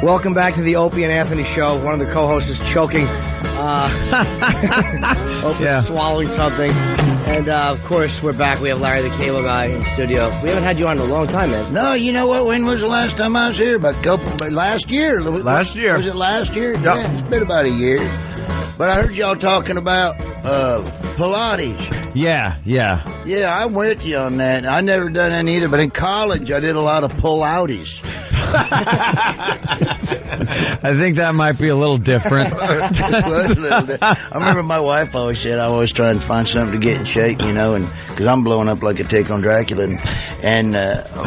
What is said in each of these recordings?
Welcome back to the Opie and Anthony Show. One of the co-hosts is choking. Opie's swallowing something. And, of course, we're back. We have Larry the Cable Guy in the studio. We haven't had you on in a long time, man. No, you know what? When was the last time I was here? Last year. Last year. Was it last year? Yep. Yeah, it's been about a year. But I heard y'all talking about Pilates. Yeah. Yeah, I'm with you on that. I never done any either, but in college I did a lot of pull-outies. I think that might be a little different. I remember my wife always said I always try to find something to get in shape, you know, and because I'm blowing up like a tick on Dracula. And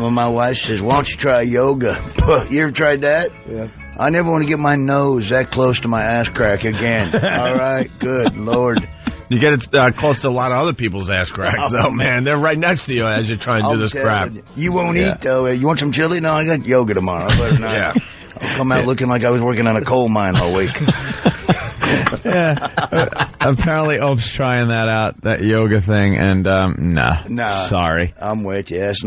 when my wife says, "Why don't you try yoga?" You ever tried that? Yeah. I never want to get my nose that close to my ass crack again. All right, good Lord. You get it close to a lot of other people's ass cracks, though, man. They're right next to you as you're trying to do this crap. You won't eat, though. You want some chili? No, I got yoga tomorrow. I better not. Yeah. I'll come out looking like I was working on a coal mine all week. Apparently, Ope's trying that out, that yoga thing, and nah. Sorry. I'm with you. That's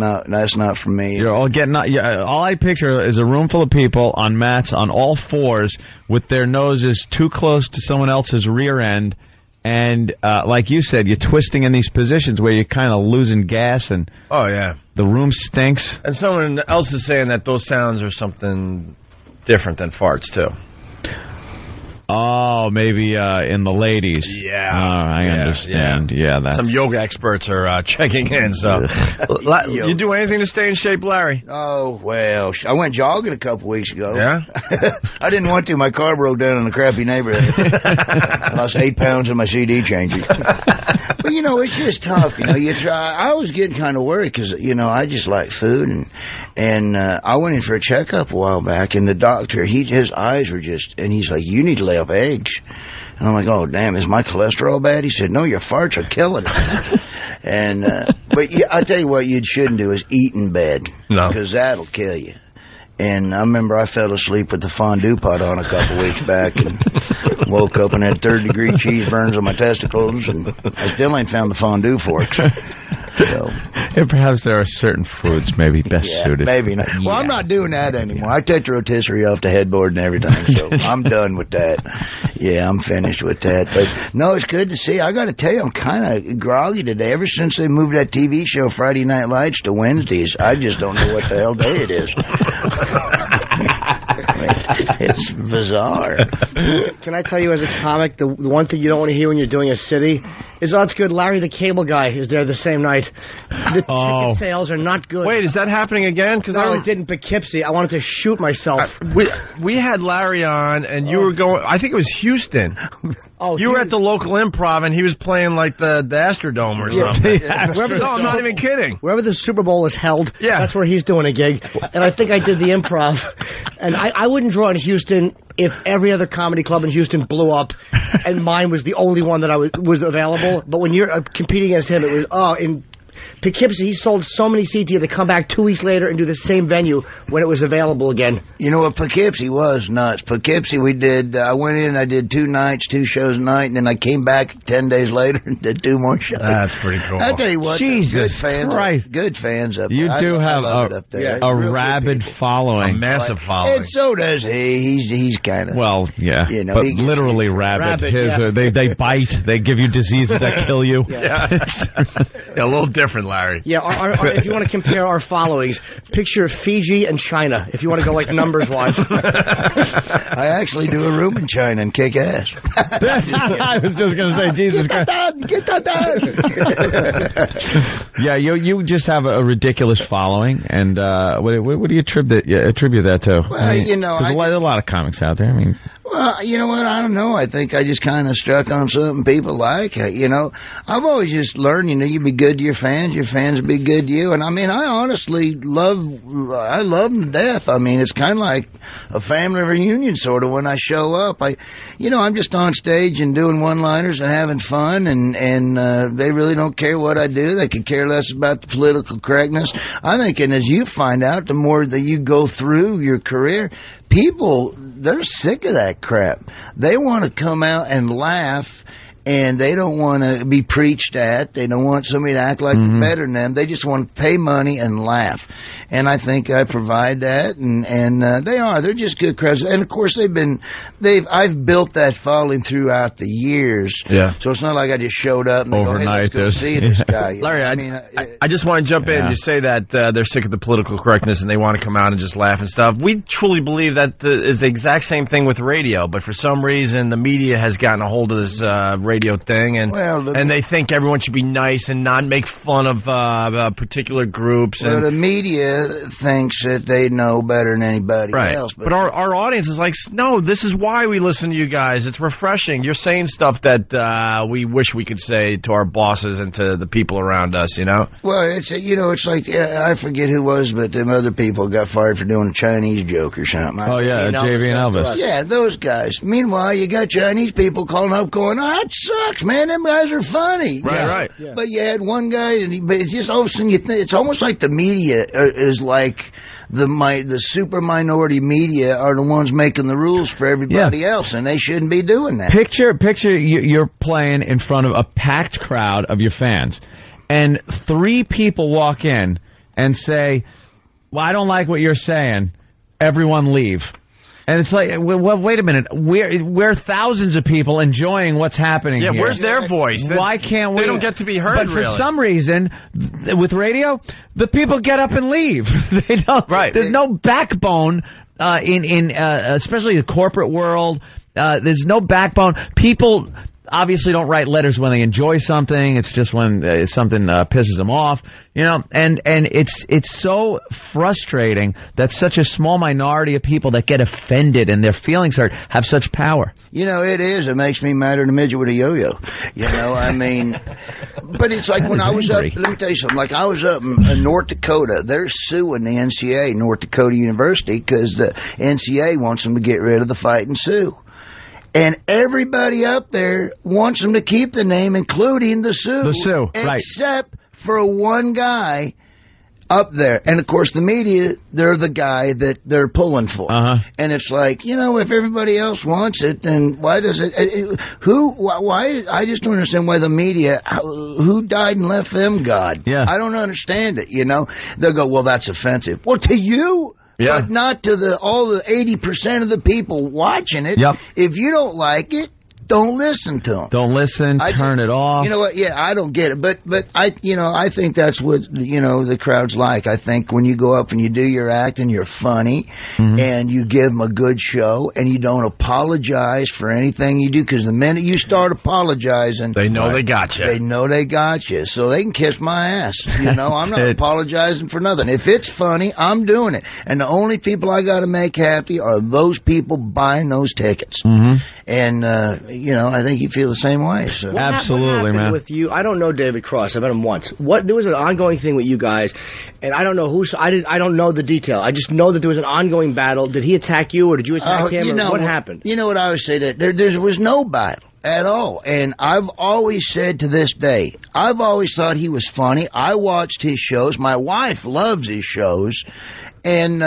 not for me. You're all getting all I picture is a room full of people on mats on all fours with their noses too close to someone else's rear end. And like you said, you're twisting in these positions where you're kind of losing gas, and the room stinks. And someone else is saying that those sounds are something different than farts too. Oh, maybe in the ladies. Yeah. I understand. Yeah, that's... Some yoga experts are checking in. So, you do anything to stay in shape, Larry? Oh, well, I went jogging a couple weeks ago. Yeah? I didn't want to. My car broke down in a crappy neighborhood. I lost 8 pounds in my CD changer. But, you know, it's just tough. You know, you try. I was getting kind of worried because, you know, I just like food. And I went in for a checkup a while back, and the doctor, his eyes were just, and he's like, "You need to lay off eggs." And I'm like, "Oh, damn, is my cholesterol bad?" He said, "No, your farts are killing it." And, but I tell you what you shouldn't do is eat in bed. No. Because that'll kill you. And I remember I fell asleep with the fondue pot on a couple weeks back and woke up and had third-degree cheese burns on my testicles, and I still ain't found the fondue forks. So. And perhaps there are certain foods maybe best suited. Maybe not. Well, I'm not doing that anymore. I took the rotisserie off the headboard and everything, so I'm done with that. Yeah, I'm finished with that. But, no, it's good to see. I got to tell you, I'm kind of groggy today. Ever since they moved that TV show Friday Night Lights to Wednesdays, I just don't know what the hell day it is. It's bizarre. Can I tell you, as a comic, the one thing you don't want to hear when you're doing a city is, "Oh, it's good. Larry the Cable Guy is there the same night." The ticket sales are not good. Wait, is that happening again? Because it did in Poughkeepsie. I wanted to shoot myself. We had Larry on, and you were going. I think it was Houston. Oh, you were at the local improv, and he was playing like the Astrodome or something. No, I'm not even kidding. Wherever the Super Bowl is held, that's where he's doing a gig. And I think I did the improv. And I wouldn't draw in Houston if every other comedy club in Houston blew up, and mine was the only one that was available. But when you're competing against him, it was in Poughkeepsie, he sold so many seats, he had to come back 2 weeks later and do the same venue when it was available again. You know what, Poughkeepsie was nuts. Poughkeepsie, we did, I went in, I did 2 nights, 2 shows a night, and then I came back 10 days later and did 2 more shows. That's pretty cool. I tell you what, Jesus Christ. Good fans up there. You do have a rabid following. A massive following. And so does he. He's kind of... Well, yeah, you know, but literally rabid. They bite, they give you diseases that kill you. Yeah. A little different, Larry. Yeah, if you want to compare our followings, picture Fiji and China, if you want to go like numbers-wise. I actually do a room in China and kick ass. I was just going to say, Jesus Christ. Get that done. Yeah, you just have a ridiculous following, and what do you attribute that to? Well, you know, there's a lot of comics out there. I mean... Well, you know what? I don't know. I think I just kind of struck on something people like. You know, I've always just learned, you know, you be good to your fans be good to you. And, I mean, I honestly love them to death. I mean, it's kind of like a family reunion sort of when I show up. I'm just on stage and doing one-liners and having fun, and they really don't care what I do. They could care less about the political correctness. I think, and as you find out, the more that you go through your career, people, they're sick of that crap. They want to come out and laugh, and they don't want to be preached at. They don't want somebody to act like they're better than them. They just want to pay money and laugh. and I think I provide that, and they're just good crowds, and of course I've built that following throughout the years. Yeah. So it's not like I just showed up and overnight. go see this guy. Larry, I just want to jump in. You say that they're sick of the political correctness and they want to come out and just laugh and stuff. We truly believe that is the exact same thing with radio, but for some reason the media has gotten a hold of this radio thing, and they think everyone should be nice and not make fun of particular groups. Well, the media thinks that they know better than anybody else. But our audience is like, no, this is why we listen to you guys. It's refreshing. You're saying stuff that we wish we could say to our bosses and to the people around us, you know? Well, it's like, I forget who was, but them other people got fired for doing a Chinese joke or something. Oh, yeah, JV and Elvis. Yeah, those guys. Meanwhile, you got Chinese people calling up going, oh, that sucks, man. Them guys are funny. Right. Yeah. But you had one guy, but it's just all of a sudden it's almost like the media is like the super minority media are the ones making the rules for everybody else, and they shouldn't be doing that. Picture you're playing in front of a packed crowd of your fans, and 3 people walk in and say, well, I don't like what you're saying. Everyone leave. And it's like, well, wait a minute. We're thousands of people enjoying what's happening here. Yeah, where's their voice? Why can't we? They don't get to be heard, But for some reason, with radio, the people get up and leave. They don't. Right. There's no backbone in especially the corporate world. There's no backbone. People obviously don't write letters when they enjoy something. It's just when something pisses them off, you know. And it's so frustrating that such a small minority of people that get offended and their feelings hurt have such power. You know, it is. It makes me madder than a midget with a yo-yo. You know, I mean, but it's like when I was up. Let me tell you something. Like I was up in North Dakota. They're suing the NCA, North Dakota University, because the NCA wants them to get rid of the Fight and Sue. And everybody up there wants them to keep the name, including the Sioux. The Sioux, right. Except for one guy up there. And, of course, the media, they're the guy that they're pulling for. And it's like, you know, if everybody else wants it, then why does it... Why? I just don't understand why the media... Who died and left them God? Yeah. I don't understand it, you know? They'll go, well, that's offensive. Well, to you... Yeah. But not to all the 80% of the people watching it. Yep. If you don't like it, don't listen to them. Don't listen. Turn it off. You know what? Yeah, I don't get it. But I think that's what, the crowd's like. I think when you go up and you do your act and you're funny and you give them a good show and you don't apologize for anything you do, because the minute you start apologizing, they know they got you. They know they got you. So they can kiss my ass. You know, I'm not apologizing for nothing. If it's funny, I'm doing it. And the only people I got to make happy are those people buying those tickets. And, I think you feel the same way. So. Absolutely, man. With you, I don't know David Cross. I met him once. There was an ongoing thing with you guys, and I don't know I don't know the detail. I just know that there was an ongoing battle. Did he attack you, or did you attack him? What happened? You know what I would say? That there was no battle at all. And I've always said to this day, I've always thought he was funny. I watched his shows. My wife loves his shows, and.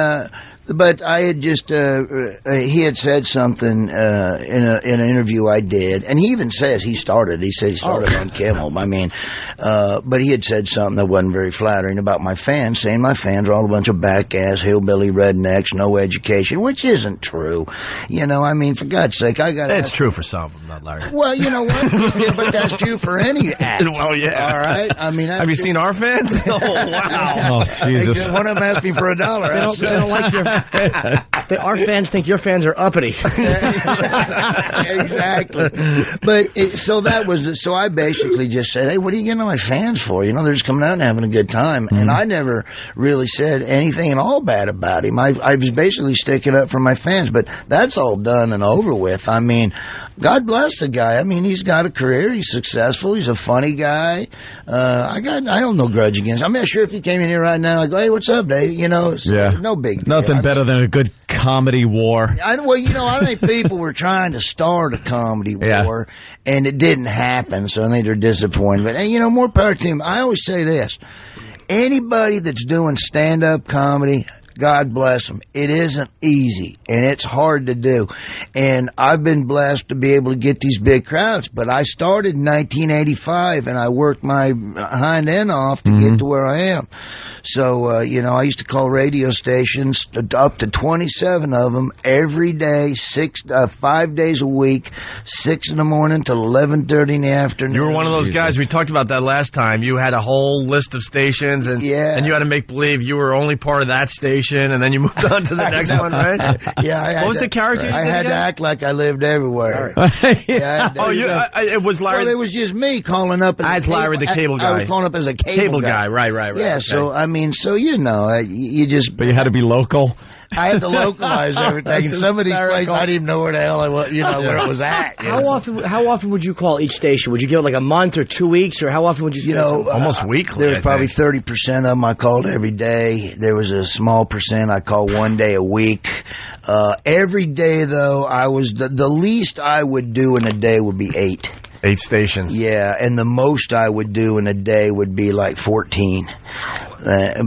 But I had just, he had said something in an interview I did, and he even says he said he started on Kimmel. I mean, but he had said something that wasn't very flattering about my fans, saying my fans are all a bunch of back-ass hillbilly rednecks, no education, which isn't true. You know, I mean, for God's sake, I got. It's true for some of them, not Larry. Well, you know what? Yeah, but that's true for any act. Well, yeah. All right. I mean, have you seen our fans? Oh, wow. Oh, Jesus. One of them asked me for $1. They don't like your. Our fans think your fans are uppity. Exactly. But so I basically just said, hey, what are you getting on my fans for? You know, they're just coming out and having a good time. And I never really said anything at all bad about him. I was basically sticking up for my fans, but that's all done and over with. I mean, God bless the guy. I mean, he's got a career. He's successful. He's a funny guy. I hold no grudge against him. I mean, sure, if he came in here right now, I'd go, hey, what's up, Dave? You know, no big deal. Nothing better than a good comedy war. I think people were trying to start a comedy war, and it didn't happen, so I think they're disappointed. But, more power to him. I always say this. Anybody that's doing stand-up comedy, God bless them. It isn't easy, and it's hard to do. And I've been blessed to be able to get these big crowds. But I started in 1985, and I worked my hind end off to get to where I am. So, you know, I used to call radio stations, up to 27 of them, every day, 5 days a week, 6 in the morning till 11:30 in the afternoon. You were one of those guys, we talked about that last time. You had a whole list of stations, and you had to make believe you were only part of that station, and then you moved on to the next one, right? Yeah. What was the character? I had to act like I lived everywhere. It was Larry. Well, it was just me calling up as Larry the cable guy. I was calling up as a cable guy. Right. Yeah, okay. So, I mean, you know, you just... But you had to be local? I had to localize everything. In some of these places, I didn't even know where the hell I was, where it was at. How often would you call each station? Would you give it like a month or 2 weeks, or how often would you? Almost weekly. There was probably 30% of them I called every day. There was a small percent I called 1 day a week. Every day, though, I was the least I would do in a day would be 8. 8 stations. Yeah, and the most I would do in a day would be like 14.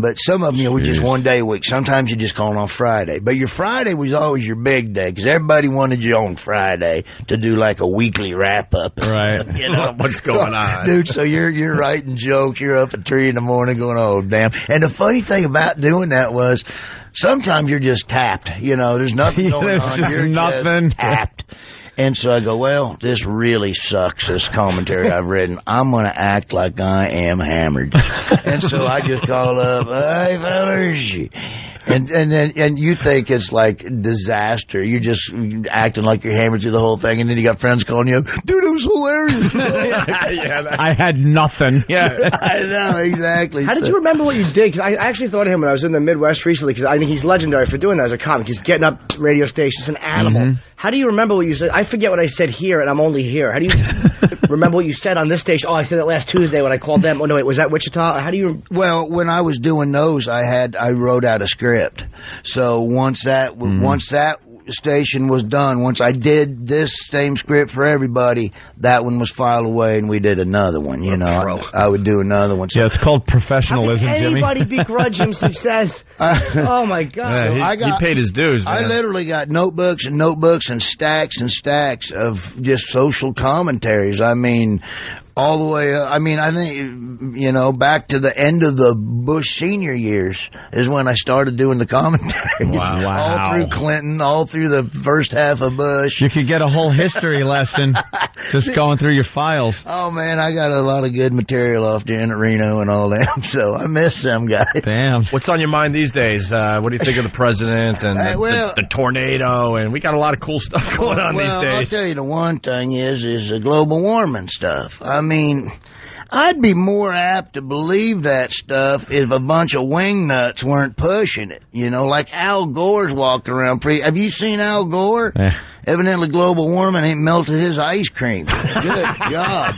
But some of them, were just 1 day a week. Sometimes you just call on Friday. But your Friday was always your big day, because everybody wanted you on Friday to do like a weekly wrap-up. Right. You know? What's going on? Dude, so you're writing jokes. You're up at 3 in the morning going, oh, damn. And the funny thing about doing that was sometimes you're just tapped. There's nothing going on. You're nothing. Just tapped. And so I go, well, this really sucks, this commentary I've written. I'm going to act like I am hammered. And so I just call up, hey, fellas. And you think it's like disaster. You're just acting like you're hammered through the whole thing, and then you got friends calling you up, dude, it was hilarious. I had nothing. Yeah. I know, exactly. How did you remember what you did? Because I actually thought of him when I was in the Midwest recently, because I think he's legendary for doing that as a comic. He's getting up radio stations, an animal. How do you remember what you said? I forget what I said here, and I'm only here. How do you remember what you said on this station? Oh, I said it last Tuesday when I called them. Oh, no, wait, was that Wichita? How do you... Well, when I was doing those, I wrote out a script. So once that station was done, once I did this same script for everybody, that one was filed away, and we did another one. I would do another one. Yeah, it's called professionalism, Jimmy. Anybody begrudge him success? Oh my God! He paid his dues, man. I literally got notebooks and notebooks and stacks of just social commentaries. I mean, all the way up. I mean, I think, back to the end of the Bush senior years is when I started doing the commentary. Wow. All through Clinton, all through the first half of Bush. You could get a whole history lesson just going through your files. Oh, man, I got a lot of good material off down at Reno and all that, so I miss them guys. Damn. What's on your mind these days? What do you think of the president and the tornado? And we got a lot of cool stuff going on these days. I'll tell you, the one thing is the global warming stuff. I mean, I'd be more apt to believe that stuff if a bunch of wingnuts weren't pushing it. Like Al Gore's walking around. Have you seen Al Gore? Yeah. Evidently global warming ain't melted his ice cream. Good job.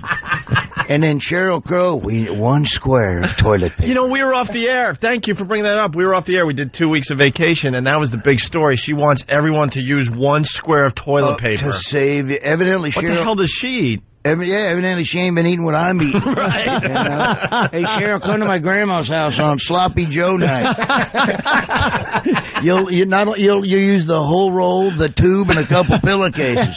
And then Sheryl Crow, we need 1 square of toilet paper. We were off the air. Thank you for bringing that up. We were off the air. We did 2 weeks of vacation, and that was the big story. She wants everyone to use 1 square of toilet paper. To save you. Evidently, what the hell does she eat? Evidently she ain't been eating what I'm eating. Right. Hey, Cheryl, come to my grandma's house on Sloppy Joe night. You'll use the whole roll, the tube, and a couple pillowcases.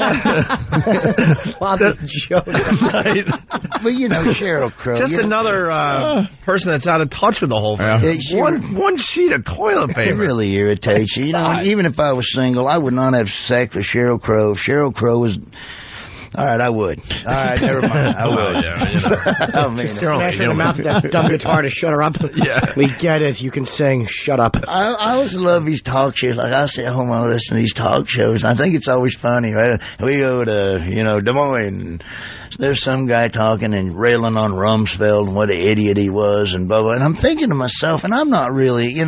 Sloppy Joe night. But Cheryl Crow. Just another person that's out of touch with the whole thing. One sheet of toilet paper. It really irritates you. Even if I was single, I would not have sex with Sheryl Crow. If Sheryl Crow was... All right, I would. All right, never mind. I would. I mean, smash her in the mouth with that dumb guitar to shut her up. Yeah. We get it. You can sing. Shut up. I always love these talk shows. Like, I sit home and listen to these talk shows. I think it's always funny, right? We go to, Des Moines. And there's some guy talking and railing on Rumsfeld and what an idiot he was and blah, blah. And I'm thinking to myself, and I'm not really, you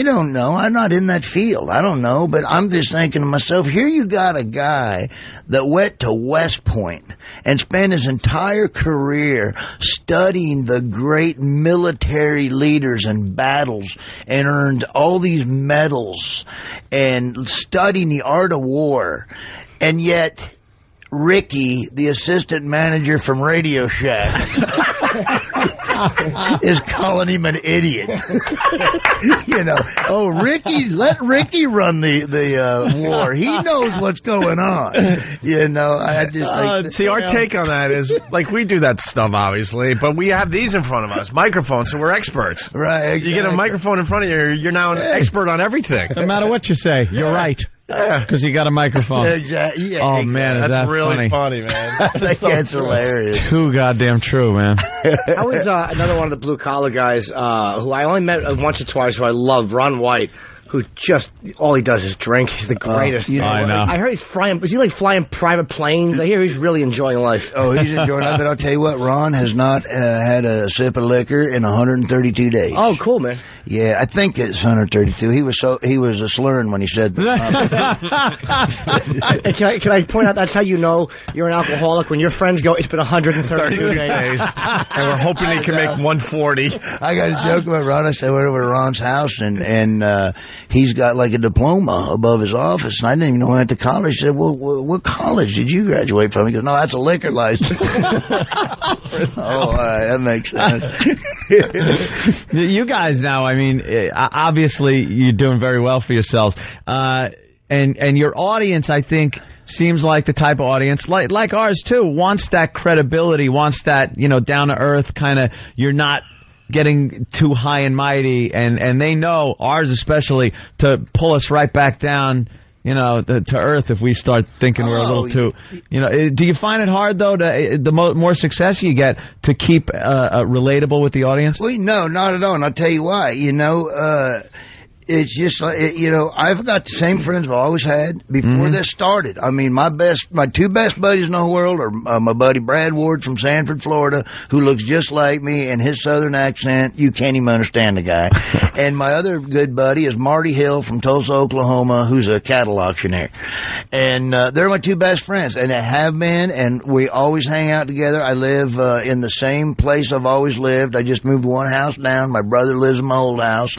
don't know. I'm not in that field. I don't know. But I'm just thinking to myself, here you got a guy that went to West Point and spent his entire career studying the great military leaders and battles and earned all these medals and studying the art of war. And yet, Ricky, the assistant manager from Radio Shack, is calling him an idiot. You know, Ricky, let Ricky run the war. He knows what's going on. You know, I just see, our take on that is like we do that stuff obviously, but we have these in front of us, microphones, so we're experts. Right. Exactly. You get a microphone in front of you, you're now an expert on everything. No matter what you say, you're right. Because you got a microphone. Exactly. Yeah, oh, man, that's that really funny, man. That's hilarious. Too goddamn true, man. I was another one of the blue-collar guys who I only met once or twice who I love, Ron White, who just, all he does is drink. He's the greatest. I know. I heard he's flying, is he like flying private planes? I hear he's really enjoying life. Oh, he's enjoying life, but I'll tell you what, Ron has not had a sip of liquor in 132 days. Oh, cool, man. Yeah, I think it's 132. He was slurring when he said that. Can I point out that's how you know you're an alcoholic when your friends go, it's been 132 days. And we're hoping he can make 140. I got a joke about Ron. I said, I went over to Ron's house and he's got like a diploma above his office, and I didn't even know he went to college. I said, well, what college did you graduate from? He goes, no, that's a liquor license. All right, that makes sense. You guys now, I mean, obviously you're doing very well for yourselves. And your audience, I think, seems like the type of audience, like ours too, wants that credibility, wants that, down to earth kind of, you're not getting too high and mighty, and they know, ours especially, to pull us right back down, to earth if we start thinking we're a little too, do you find it hard though, the more success you get, to keep relatable with the audience? Well, no, not at all, and I'll tell you why. It's just like, I've got the same friends I've always had before this started. I mean, my two best buddies in the whole world are my buddy Brad Ward from Sanford, Florida, who looks just like me, and his southern accent, you can't even understand the guy. And my other good buddy is Marty Hill from Tulsa, Oklahoma, who's a cattle auctioneer. And they're my two best friends, and they have been, and we always hang out together. I live in the same place I've always lived. I just moved one house down. My brother lives in my old house.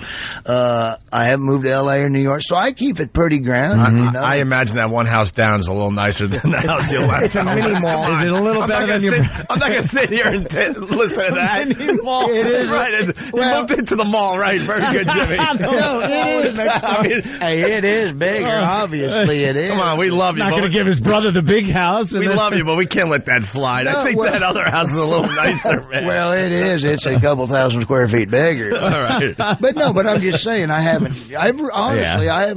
I haven't moved to L.A. or New York, so I keep it pretty grounded. I imagine that one house down is a little nicer than the house you left. It's a mini mall. Is it a little better than your... I'm not going to sit here and listen to that. Mini mall. It is right. You moved into the mall, right? Very good, Jimmy. No, it is. Hey, it is bigger. Obviously, it is. Come on, we love you. Not going to give his brother the big house. We love you, but we can't let that slide. No, I think that other house is a little nicer, man. Well, it is. It's a couple thousand square feet bigger. All right. But I'm just saying, I haven't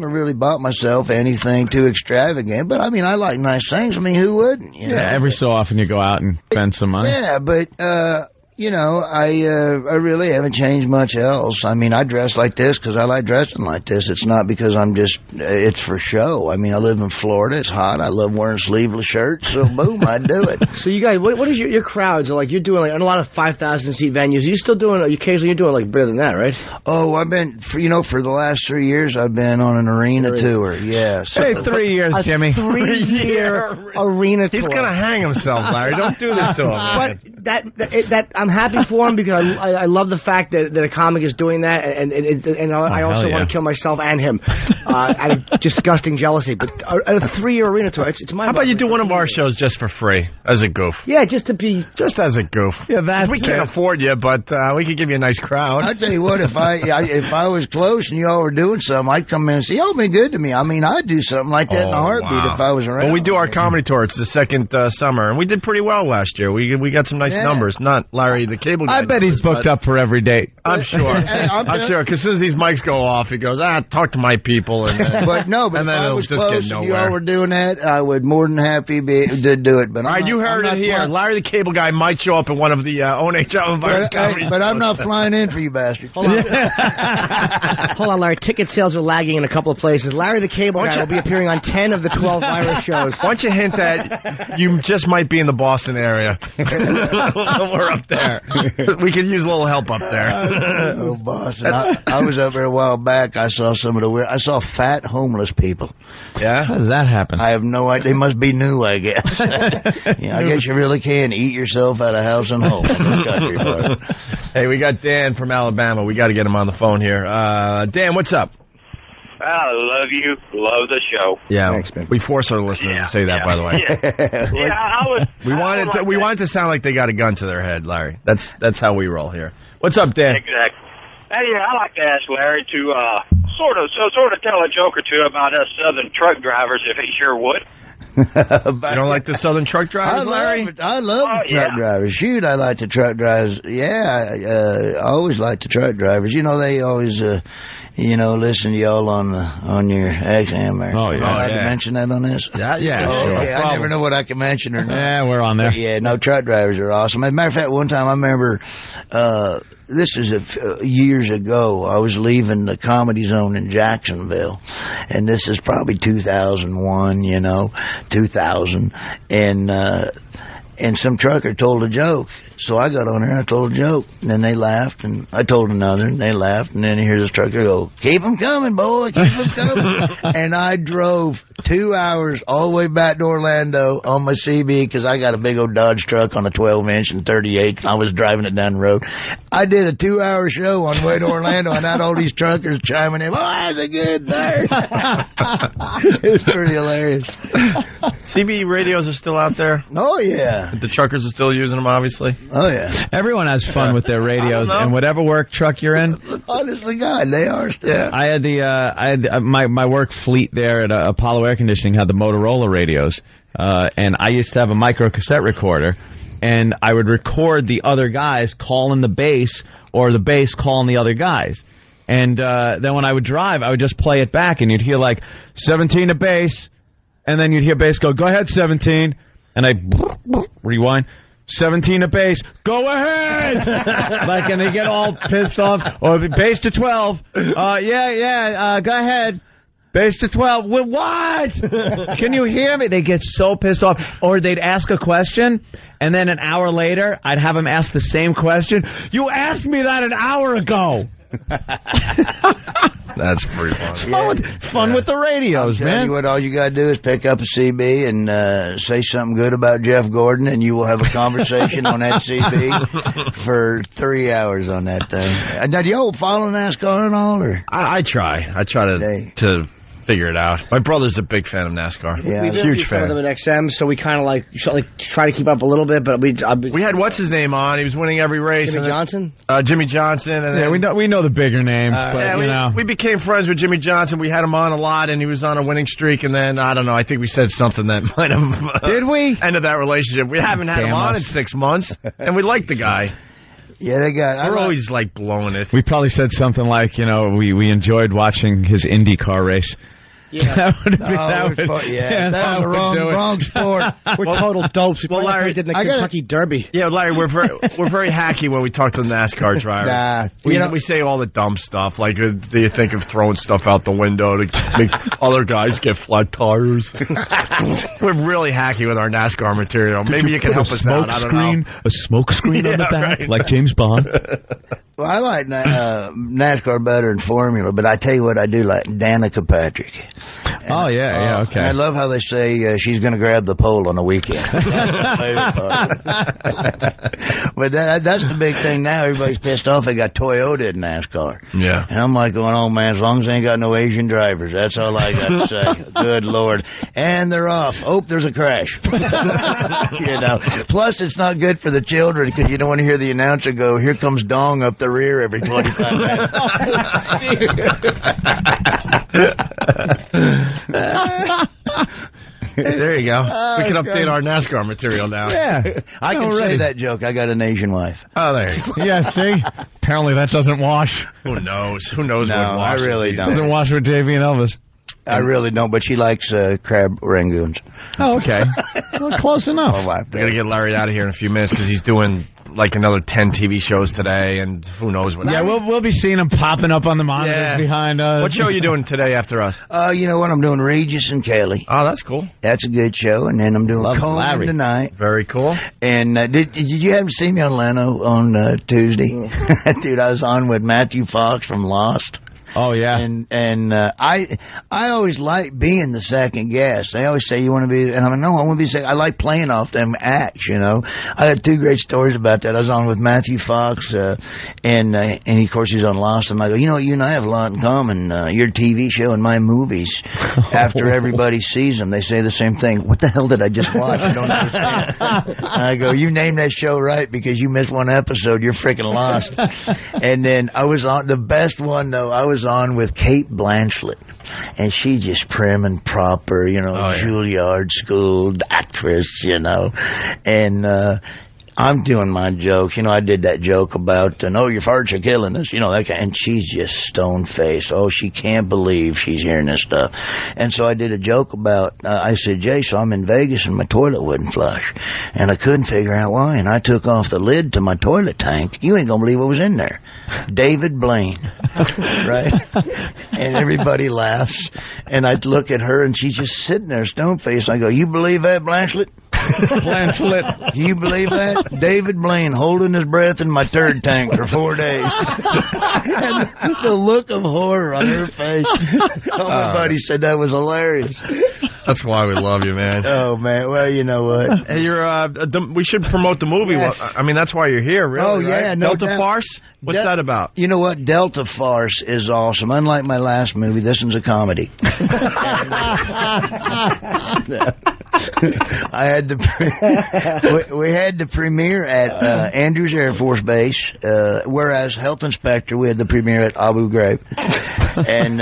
really bought myself anything too extravagant. But I mean, I like nice things. I mean, who wouldn't? Every so often you go out and spend some money. Yeah, but I really haven't changed much else. I mean, I dress like this because I like dressing like this. It's not because it's for show. I mean, I live in Florida. It's hot. I love wearing sleeveless shirts. So, boom, I do it. So, you guys, what is your crowds? Like, you're doing, like, in a lot of 5,000-seat venues. Are you still doing, occasionally you're doing, like, better than that, right? Oh, I've been, for the last 3 years, I've been on an arena tour. Yeah. So. Hey, 3 years, Jimmy. A 3-year arena tour. He's going to hang himself, Larry. Don't do this to him. But that I'm happy for him because I love the fact that a comic is doing that, and I also want to kill myself and him out of disgusting jealousy. But a 3-year arena tour, it's my. How about you do one of our shows just for free as a goof? Yeah, just as a goof. Yeah, we can't afford you, but we could give you a nice crowd. I'll tell you what, if I was close and you all were doing something, I'd come in and say, "Y'all been good to me." I mean, I'd do something like that in a heartbeat if I was around. Well, we do our comedy tour. It's the second summer, and we did pretty well last year. We got some nice numbers. Not Larry the Cable Guy. I bet he's booked up for every date. I'm sure. I'm sure. Because as soon as these mics go off, he goes, talk to my people. And then, but if I was close and you all were doing that, I would more than happy to do it. But all right, you heard it here. Larry the Cable Guy might show up at one of the ONHL environment comedy but I'm not flying in for you bastards. Hold on, Larry. Ticket sales are lagging in a couple of places. Larry the Cable Guy will be appearing on 10 of the 12 virus shows. Why don't you hint that you just might be in the Boston area? We're up there. We could use a little help up there. Oh, Boston. I was up there a while back. I saw some of the I saw fat homeless people. Yeah? How does that happen? I have no idea. They must be new, I guess. I guess you really can eat yourself out of house and home in this country. Hey, we got Dan from Alabama. We got to get him on the phone here. Dan, what's up? I love you. Love the show. Yeah, thanks, man. We force our listeners to say that, by the way. Yeah, I was. We want it to sound like they got a gun to their head, Larry. That's how we roll here. What's up, Dan? Exactly. Hey, yeah, I like to ask Larry to sort of tell a joke or two about us Southern truck drivers, if he sure would. You don't like the Southern truck drivers, Larry? I love the truck drivers. Shoot, I like the truck drivers. Yeah, I always like the truck drivers. You know, they always, listen to y'all on your XM. Or, oh, yeah. I can mention that on this? Yeah. Oh, Sure. okay. I never know what I can mention or not. Yeah, we're on there. Yeah, no, truck drivers are awesome. As a matter of fact, one time I remember, this is years ago, I was leaving the Comedy Zone in Jacksonville, and this is probably 2001, 2000, and some trucker told a joke. So I got on there and I told a joke, and then they laughed, and I told another, and they laughed, and then you hear this trucker go, "Keep 'em coming, boy, keep 'em coming." And I drove 2 hours all the way back to Orlando on my CB, because I got a big old Dodge truck on a 12-inch and 38, and I was driving it down the road. I did a 2-hour show on the way to Orlando, and I had all these truckers chiming in, "Oh, that's a good thing." It was pretty hilarious. CB radios are still out there? Oh, yeah. The truckers are still using them, obviously? Oh, yeah. Everyone has fun with their radios, and whatever work truck you're in. Honestly, God, they are still. Yeah. I had my work fleet there at Apollo Air Conditioning had the Motorola radios, and I used to have a micro cassette recorder, and I would record the other guys calling the bass, or the bass calling the other guys. And then when I would drive, I would just play it back, and you'd hear like 17 to bass, and then you'd hear bass go ahead 17, and I rewind. 17 to base. Go ahead! And they get all pissed off. Or base to 12. Go ahead. Base to 12. What? Can you hear me? They get so pissed off. Or they'd ask a question, and then an hour later, I'd have them ask the same question. You asked me that an hour ago. That's pretty fun. Fun with the radios, man. You what, all you got to do is pick up a CB and say something good about Jeff Gordon, and you will have a conversation on that CB for 3 hours on that thing. Now, do y'all follow NASCAR and all? Or? I try. I try to figure it out. My brother's a big fan of NASCAR. Yeah, we huge fan. Some of them at XM, so we kind of try to keep up a little bit. But we had what's his name on? He was winning every race. Jimmy Johnson. Jimmy Johnson. And yeah, we know the bigger names, but we became friends with Jimmy Johnson. We had him on a lot, and he was on a winning streak. And then I don't know. I think we said something that might have did we ended that relationship. We haven't had him on in 6 months, and we like the guy. Yeah, We're always blowing it. We probably said something like, we enjoyed watching his IndyCar race. Yeah, that was the wrong sport. We're total dopes. Well, Larry did the Kentucky Derby. Yeah, Larry, we're very hacky when we talk to the NASCAR drivers. We say all the dumb stuff, like, do you think of throwing stuff out the window to make other guys get flat tires? We're really hacky with our NASCAR material. Maybe you can help us out. I don't know. A smoke screen on the back, like James Bond. Well, I like NASCAR better than Formula, but I tell you what, I do like Danica Patrick. Oh, yeah, okay. I love how they say she's going to grab the pole on the weekend. But that's the big thing now. Everybody's pissed off they got Toyota in NASCAR. Yeah. And I'm like going, oh, man, as long as they ain't got no Asian drivers, that's all I got to say. Good Lord. And they're off. Oh, there's a crash. Plus, it's not good for the children because you don't want to hear the announcer go, here comes Dong up the rear every 25 minutes. There you go. We can update our NASCAR material now. Yeah. I can say that joke. I got an Asian wife. Oh, there you go. Yeah, see? Apparently that doesn't wash. Who knows? Who knows No, what washes? I really don't. Doesn't wash with JV and Elvis. I really don't, but she likes crab rangoons. Oh, okay. Well, close enough. My wife We got to get Larry out of here in a few minutes because he's doing like another 10 TV shows today, and who knows what. Yeah, we'll be seeing him popping up on the monitors behind us. What show are you doing today after us? You know what? I'm doing Regis and Kelly. Oh, that's cool. That's a good show. And then I'm doing Coleman tonight. Very cool. And did you happen to see me on Leno on Tuesday? Dude, I was on with Matthew Fox from Lost. Oh, yeah. And I always like being the second guest. They always say you want to be, and I'm like, no, I want to be second. I like playing off them acts, you know. I had 2 great stories about that. I was on with Matthew Fox, and of course he's on Lost, and I go, you and I have a lot in common. Your TV show and my movies. After everybody sees them, they say the same thing. What the hell did I just watch? I don't understand. And I go, you named that show right because you missed one episode. You're freaking lost. And then I was on the best one though. I was on with Kate Blanchett, and she just prim and proper, Juilliard school actress, and I'm doing my jokes. I did that joke about, no, your farts are killing us, that kind, and she's just stone-faced. Oh, she can't believe she's hearing this stuff. And so I did a joke about, I said, Jay, so I'm in Vegas and my toilet wouldn't flush. And I couldn't figure out why. And I took off the lid to my toilet tank. You ain't gonna believe what was in there. David Blaine. Right? And everybody laughs. And I look at her and she's just sitting there stone-faced. I go, you believe that, Blanchett? Blanchett. You believe that? David Blaine holding his breath in my turd tank for 4 days. And the look of horror on her face. Everybody said that was hilarious. That's why we love you, man. Oh, man. Well, you know what? Hey, we should promote the movie. Yes. Well, I mean, that's why you're here, really. Oh, yeah. Right? No Delta doubt. Farce? What's that about? You know what? Delta Farce is awesome. Unlike my last movie, this one's a comedy. We had the premiere at Andrews Air Force Base, whereas Health Inspector, we had the premiere at Abu Ghraib. And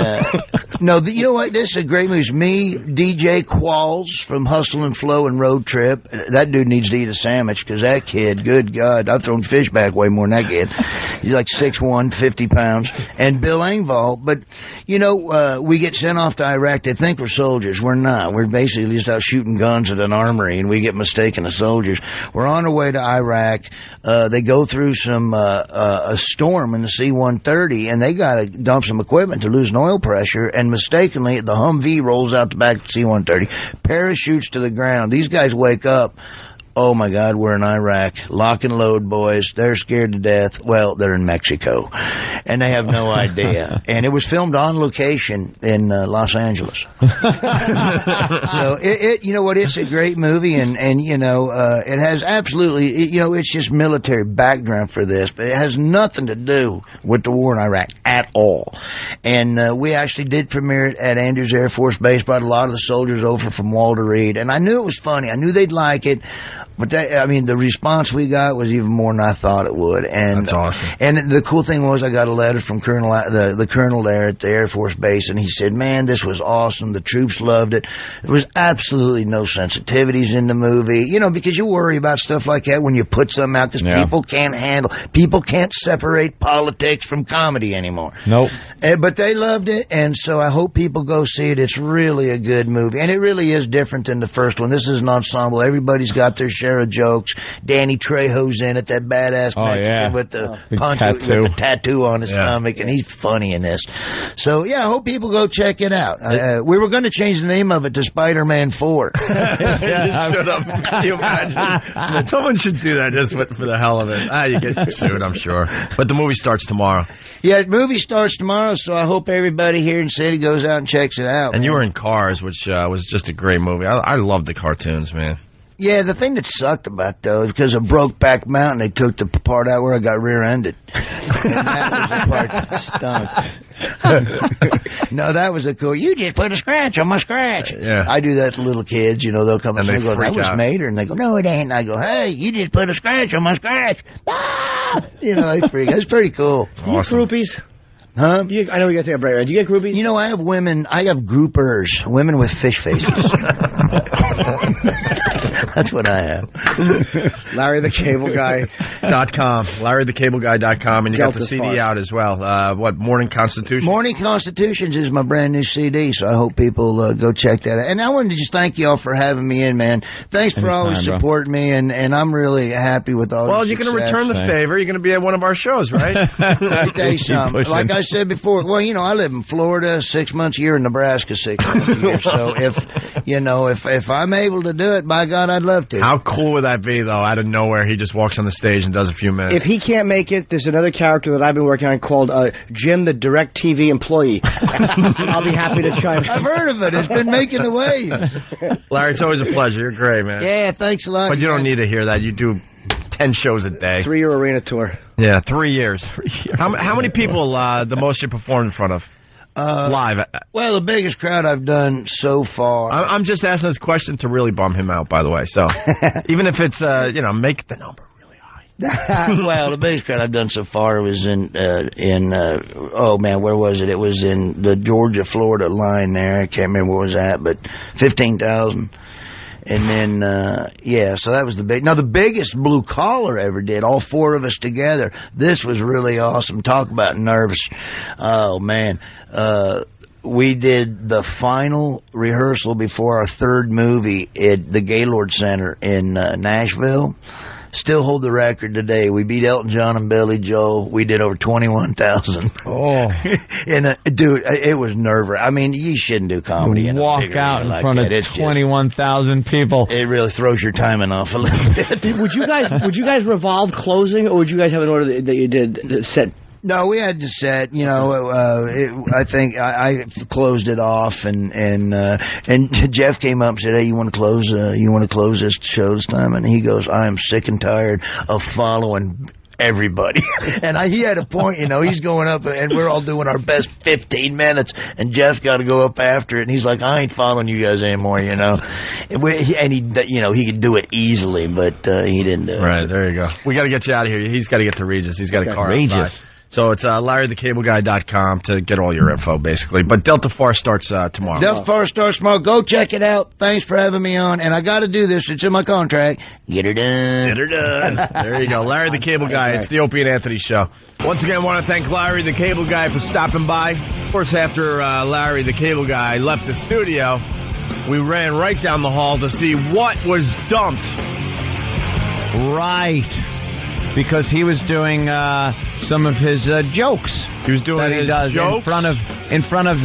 you know what? This is a great movie. It's me, DJ Qualls from Hustle and Flow and Road Trip. That dude needs to eat a sandwich because that kid, good God, I've thrown fish back way more than that kid. He's like 6'1", 50 pounds. And Bill Engvall. But, we get sent off to Iraq. They think we're soldiers. We're not. We're basically just out shooting guns at an armory, and we get mistaken as soldiers. We're on our way to Iraq. They go through a storm in the C-130, and they got to dump some equipment to lose an oil pressure, and mistakenly, the Humvee rolls out the back of the C-130, parachutes to the ground. These guys wake up. Oh, my God, we're in Iraq. Lock and load, boys. They're scared to death. Well, they're in Mexico. And they have no idea. And it was filmed on location in Los Angeles. So, you know what, it's a great movie, and it has absolutely, it's just military background for this, but it has nothing to do with the war in Iraq at all. And we actually did premiere it at Andrews Air Force Base, brought a lot of the soldiers over from Walter Reed, and I knew it was funny. I knew they'd like it. But the response we got was even more than I thought it would. And that's awesome. And the cool thing was I got a letter from the colonel there at the Air Force Base, and he said, man, this was awesome. The troops loved it. There was absolutely no sensitivities in the movie, because you worry about stuff like that when you put something out, because people can't separate politics from comedy anymore. Nope. But they loved it, and so I hope people go see it. It's really a good movie, and it really is different than the first one. This is an ensemble. Everybody's got their share of jokes. Danny Trejo's in it, that badass Mexican with the tattoo on his stomach, and he's funny in this. So, I hope people go check it out. We were going to change the name of it to Spider-Man 4. Shut up. Can you imagine? Someone should do that just for the hell of it. You get sued, I'm sure. But the movie starts tomorrow. Yeah, the movie starts tomorrow, so I hope everybody here in the city goes out and checks it out. And you were in Cars, which was just a great movie. I love the cartoons, man. Yeah, the thing that sucked about though is because of Brokeback Mountain, they took the part out where I got rear-ended. And that was the part that stunk. No, that was a cool. You just put a scratch on my scratch. Yeah, I do that to little kids. They'll come and they go, "That was out. Mater," and they go, "No, it ain't." And I go, "Hey, you just put a scratch on my scratch." Ah! They freak. That's pretty cool. Awesome. Groupies? Huh? I know we got to take a break. Right? Do you get groupies? I have women. I have groupers. Women with fish faces. That's what I have. LarryTheCableGuy.com. LarryTheCableGuy.com. And you got the CD out as well. Morning Constitution? Morning Constitutions is my brand new CD, so I hope people go check that out. And I wanted to just thank you all for having me in, man. Thanks for always supporting me, and I'm really happy with all Well, you're going to return the favor. You're going to be at one of our shows, right? Let me tell you something. Like I said before, I live in Florida 6 months a year, in Nebraska 6 months a year. So You know, if I'm able to do it, by God, I'd love to. How cool would that be, though? Out of nowhere, he just walks on the stage and does a few minutes. If he can't make it, there's another character that I've been working on called Jim, the DirecTV employee. I'll be happy to chime in. I've heard of it. It's been making the waves. Larry, it's always a pleasure. You're great, man. Yeah, thanks a lot. But you don't need to hear that. You do 10 shows a day. 3-year arena tour. Yeah, 3 years. How many people the most you performed in front of? Live? Well, the biggest crowd I've done so far. I'm just asking this question to really bum him out, by the way. So even if it's, make the number really high. Well, the biggest crowd I've done so far was oh man, where was it? It was in the Georgia-Florida line there. I can't remember where it was at, but 15,000. And then, so that was the biggest blue collar ever did, all 4 of us together. This was really awesome. Talk about nervous. Oh, man. We did the final rehearsal before our 3rd movie at the Gaylord Center in Nashville. Still hold the record today. We beat Elton John and Billy Joel. We did over 21,000. Oh. And, dude, it was nerve-wracking. I mean, you shouldn't do comedy in a walk big out arena in like front that. of 21,000 people. It really throws your timing off a little bit. Would you guys revolve closing, or would you guys have an order that you did set? No, we had to set. I think I closed it off, and Jeff came up and said, "Hey, you want to close this show this time?" And he goes, "I am sick and tired of following everybody." And he had a point. He's going up, and we're all doing our best 15 minutes, and Jeff's got to go up after it, and he's like, "I ain't following you guys anymore," And he could do it easily, but he didn't do it. Right, there you go. We got to get you out of here. He's got to get to Regis. He's got a car outside. So it's LarryTheCableGuy.com to get all your info, basically. But Delta Farce starts tomorrow. Delta Farce starts tomorrow. Go check it out. Thanks for having me on. And I got to do this. It's in my contract. Get her done. Get her done. There you go. Larry the Cable Guy. It's the Opie and Anthony Show. Once again, I want to thank Larry the Cable Guy for stopping by. Of course, after Larry the Cable Guy left the studio, we ran right down the hall to see what was dumped. Right. Because he was doing some of his jokes. He was doing that he does jokes? in front of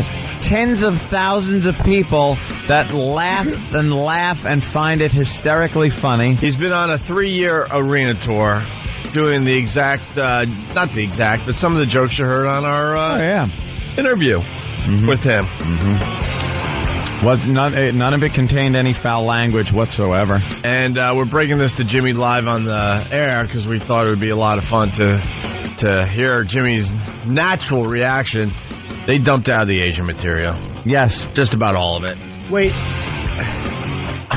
tens of thousands of people that laugh and find it hysterically funny. He's been on a 3-year arena tour, doing the exact, not the exact, but some of the jokes you heard on our interview with him. Mm-hmm. None of it contained any foul language whatsoever. And we're breaking this to Jimmy live on the air because we thought it would be a lot of fun to hear Jimmy's natural reaction. They dumped out the Asian material. Yes. Just about all of it. Wait.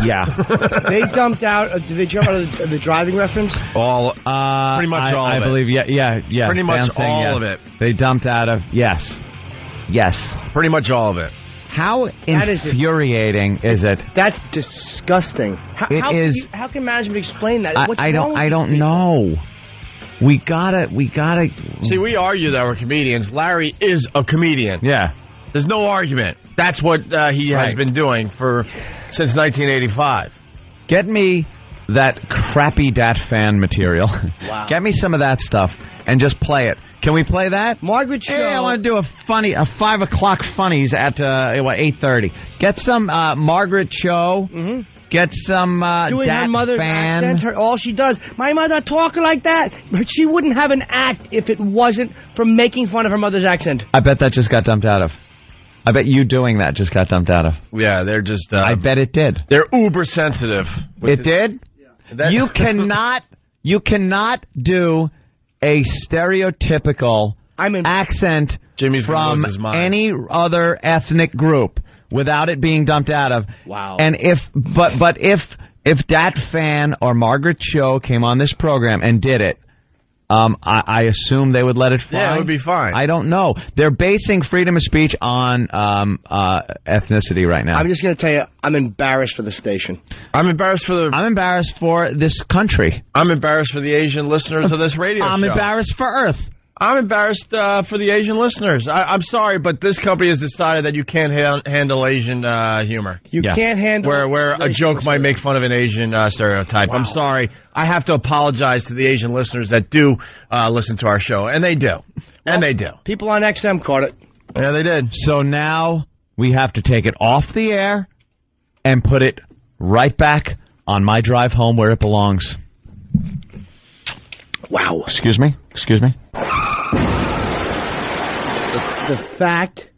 Yeah. They dumped out, did they jump out of the driving reference? All, pretty much all of it. I believe, yeah. Pretty much all of it. They dumped out of, yes. Pretty much all of it. How infuriating is it? That's disgusting. How can management explain that? I don't know. We gotta. See, we argue that we're comedians. Larry is a comedian. Yeah. There's no argument. That's what he has been doing since 1985. Get me that crappy Dat Fan material. Wow. Get me some of that stuff and just play it. Can we play that? Margaret Cho. Hey, I want to do a 5 o'clock funnies at 8:30. Get some Margaret Cho. Mm-hmm. Get some doing Dat her mother's Fan. accent. All she does. My mother talking like that. But she wouldn't have an act if it wasn't for making fun of her mother's accent. I bet that just got dumped out of. I bet you doing that just got dumped out of. Yeah, they're just... I bet it did. They're uber sensitive. It did? Yeah. You cannot do a stereotypical accent Jimmy's from any other ethnic group without it being dumped out of. Wow. And if Dat Fan or Margaret Cho came on this program and did it, I assume they would let it fly. Yeah, it would be fine. I don't know. They're basing freedom of speech on ethnicity right now. I'm just going to tell you, I'm embarrassed for the station. I'm embarrassed for this country. I'm embarrassed for the Asian listeners of this radio show. I'm embarrassed for Earth. I'm embarrassed for the Asian listeners. I'm sorry, but this company has decided that you can't handle Asian humor. You can't handle where a joke might make fun of an Asian stereotype. Wow. I'm sorry. I have to apologize to the Asian listeners that do listen to our show, and they do. And they do. People on XM caught it. Yeah, they did. So now we have to take it off the air and put it right back on my drive home where it belongs. Wow. Excuse me? The fact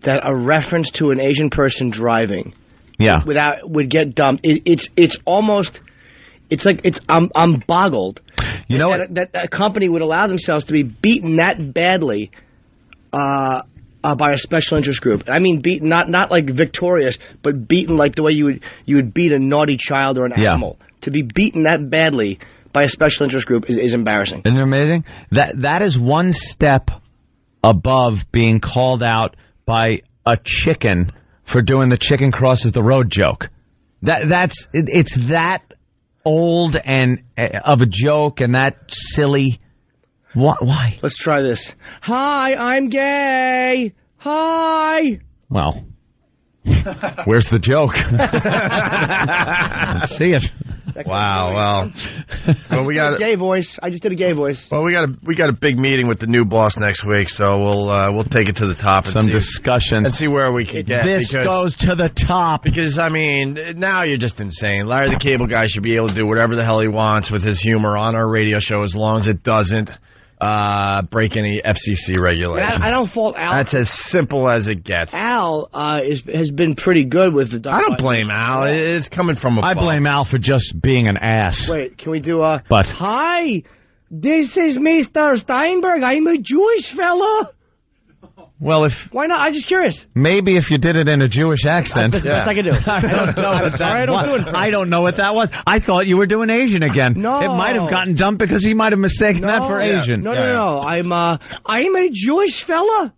that a reference to an Asian person driving would get dumped, it's almost, it's like, I'm boggled. You know that a company would allow themselves to be beaten that badly by a special interest group. I mean, beaten, not like victorious, but beaten like the way you would beat a naughty child or an animal. To be beaten that badly by a special interest group is embarrassing. Isn't it amazing? That is one step above being called out by a chicken for doing the chicken crosses the road joke. It's that old and of a joke and that silly. Why? Let's try this. Hi, I'm gay. Hi. Well, where's the joke? Let's see it. Wow. Well, we got a gay voice. I just did a gay voice. Well, we got a big meeting with the new boss next week, so we'll take it to the top and some discussion and see where we can get. This goes to the top because I mean, now you're just insane. Larry the Cable Guy should be able to do whatever the hell he wants with his humor on our radio show as long as it doesn't break any FCC regulations. I don't fault Al. That's as simple as it gets. Al has been pretty good with the. I don't blame Al. It's coming from above. I blame Al for just being an ass. Wait, can we do But hi, this is Mr. Steinberg. I'm a Jewish fella. Well, why not? I'm just curious. Maybe if you did it in a Jewish accent. That's the best I can do. I don't know what that was. I thought you were doing Asian again. No, it might have gotten dumped because he might have mistaken that for Asian. No. I'm a Jewish fella.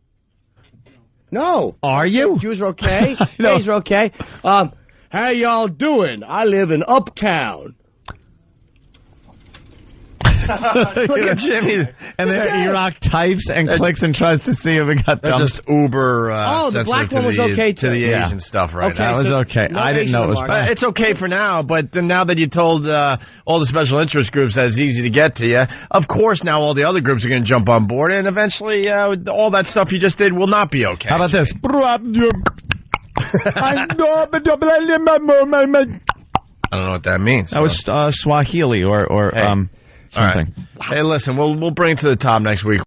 No. Are you? Jews are okay. Gays are okay. How y'all doing? I live in Uptown. Look at Jimmy. And then Iraq types and clicks and tries to see if it got dumped. Just uber the black one was okay to the Asian stuff right now. That was okay. I didn't know it was bad. It's okay for now, but then now that you told all the special interest groups that it's easy to get to you, of course now all the other groups are going to jump on board, and eventually all that stuff you just did will not be okay. How about this? I don't know what that means. That was Swahili or something. All right. Hey, listen, we'll bring it to the top next week.